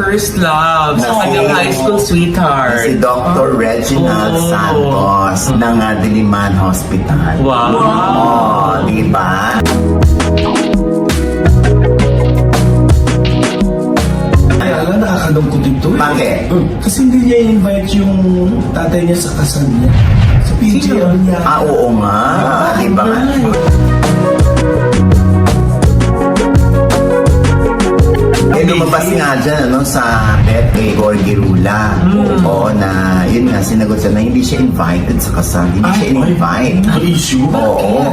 first love sa kanyang high school sweetheart. Si Dr. Reginald Santos ng Diliman Hospital. Wow. Oh, di ba? Kaya nakakalungkot ito eh. Bakit? Kasi hindi niya invite yung tatay niya sa kasal niya. Sa PJ niya. Oo nga. Di ba? Lumabas nga dyan sa Beth kay Gorgie Rula. Oo, na yun nga, sinagot siya na hindi siya invited sa kasal. Hindi siya in-invite. Issue? Oo.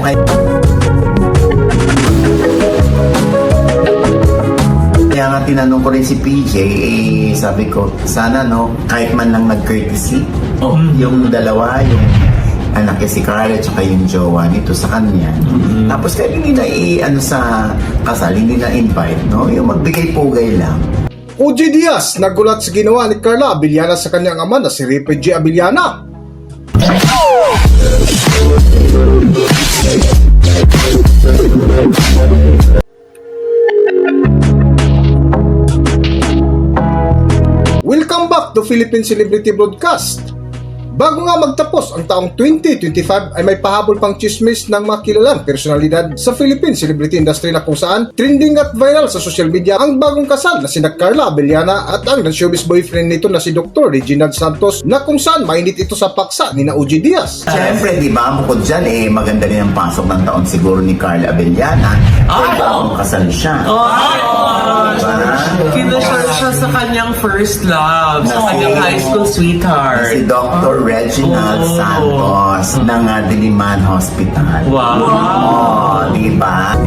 Kaya nga tinanong ko rin si PJ, sabi ko, sana kahit man lang nag-courtesy, yung dalawa, yung anak niya si Carla at yung jowa nito sa kanya. Tapos kahit hindi na sa kasal, hindi na invite, yung magbigay-pugay lang. OG Diaz nagulat sa ginawa ni Carla Abellana sa kanyang ama na si Ripe G. Abellana. Welcome back to Philippine Celebrity Broadcast. Bago nga magtapos ang taong 2025 ay may pahabol pang chismis ng mga kilalang personalidad sa Philippine celebrity industry na kung saan trending at viral sa social media ang bagong kasal na sina Carla Abellana at ang showbiz boyfriend nito na si Dr. Reginald Santos na kung saan mainit ito sa paksa ni na OG Diaz. Siyempre, di ba, bukod dyan, maganda rin ang pasok ng taon siguro ni Carla Abellana. Bagong kasal siya. Kinasal siya sa kanyang first love sa kanyang high school sweetheart. Si Dr. Reginald Santos ng Diliman Hospital. Wow. Oh, di ba?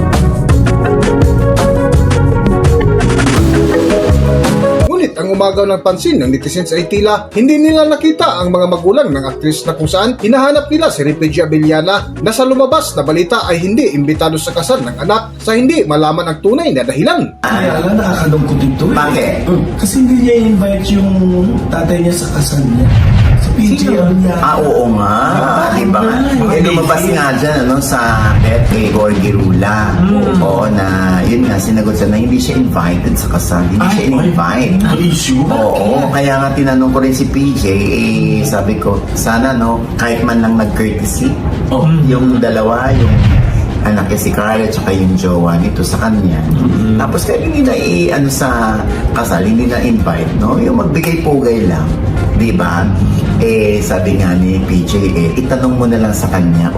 Ngunit ang umagaw ng pansin ng netizens ay tila hindi nila nakita ang mga magulang ng aktris na kung saan hinahanap nila si Ripe G. Abellana na sa lumabas na balita ay hindi imbitado sa kasal ng anak sa hindi malaman ang tunay na dahilan. Kaya nakakalungkot ito eh. Bakit? Kasi hindi niya invite yung tatay niya sa kasal niya. Sa PJ niya. Oo nga. Di ba? Lumabas nga dyan sa Beth kay Gorgie Rula. Oo, na yun nga, sinagot siya na hindi siya invited sa kasal. Hindi siya in-invite. Issue? Oo, kaya nga tinanong ko rin si PJ, sabi ko, sana kahit man lang nag-courtesy, yung dalawa, yung anak niya si Carla at yung jowa nito sa kanya. Tapos kahit hindi na sa kasal, hindi na invite, yung magbigay-pugay lang. Di ba? Sabi nga ni PJ, itanong mo na lang sa kanya,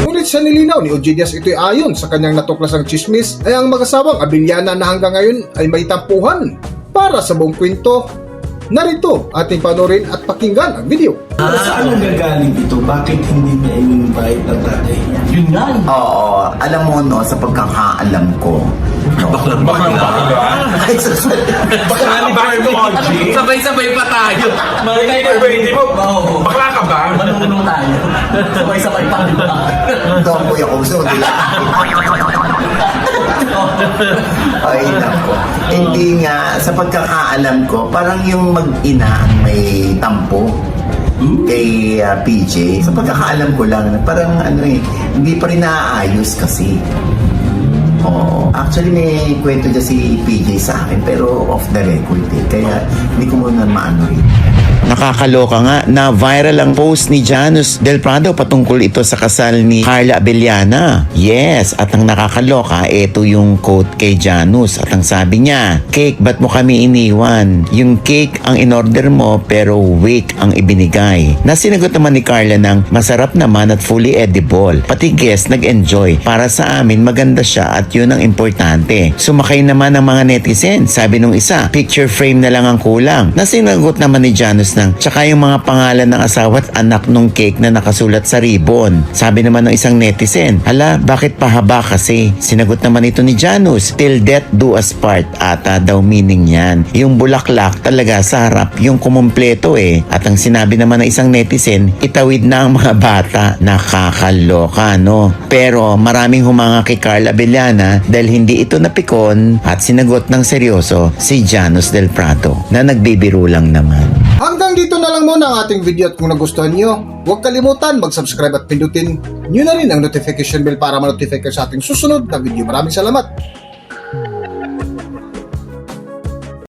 Ngunit sa nilinaw ni OG Diaz ito'y ayon sa kanyang natuklasang chismis ay ang mag-asawang Abellana na hanggang ngayon ay may tampuhan. Para sa buong kwento, narito ating panorin at pakinggan ang video. Saan ang gagaling ito? Bakit hindi niya in-invite ng tatay niya? Yun nga. Oo, alam mo sa pagkakaalam ko. Ay, Sabay-sabay pa tayo. Bakla ka ba? Manunong tayo. Sabay-sabay pa rin ba? Doon po yung uso, di ba? Ay, nako. Hindi nga, sa pagkakaalam ko, parang yung mag-ina ang may tampo kay PJ. Sa pagkakaalam ko lang, parang hindi pa rin naaayos kasi. Oo. Actually, may kwento dyan si PJ sa akin, pero off the record kaya hindi ko muna maano rin. Nakakaloka nga na viral ang post ni Janus Del Prado patungkol ito sa kasal ni Carla Abellana. Yes, at ang nakakaloka, ito yung quote kay Janus. At ang sabi niya, "Cake, ba't mo kami iniwan? Yung cake ang in-order mo pero weak ang ibinigay." Nasinagot naman ni Carla ng masarap naman at fully edible. Pati guest nag-enjoy. Para sa amin, maganda siya at yun ang importante. Sumakay naman ang mga netizens. Sabi nung isa, picture frame na lang ang kulang. Nasinagot naman ni Janus ng tsaka yung mga pangalan ng asawa at anak nung cake na nakasulat sa ribbon. Sabi naman ng isang netizen, hala, bakit pahaba kasi? Sinagot naman ito ni Janus, till death do us part. Ata daw meaning yan. Yung bulaklak talaga sa harap, yung kumumpleto At ang sinabi naman ng isang netizen, itawid na ang mga bata. Nakakaloka, no? Pero maraming humanga kay Carla Abellana dahil hindi ito napikon at sinagot ng seryoso si Janus Del Prado na nagbibiro lang naman. Hanggang Hanggang dito na lang muna ang ating video at kung nagustuhan nyo, huwag kalimutan mag-subscribe at pindutin nyo na rin ang notification bell para ma-notify kayo sa ating susunod na video. Maraming salamat!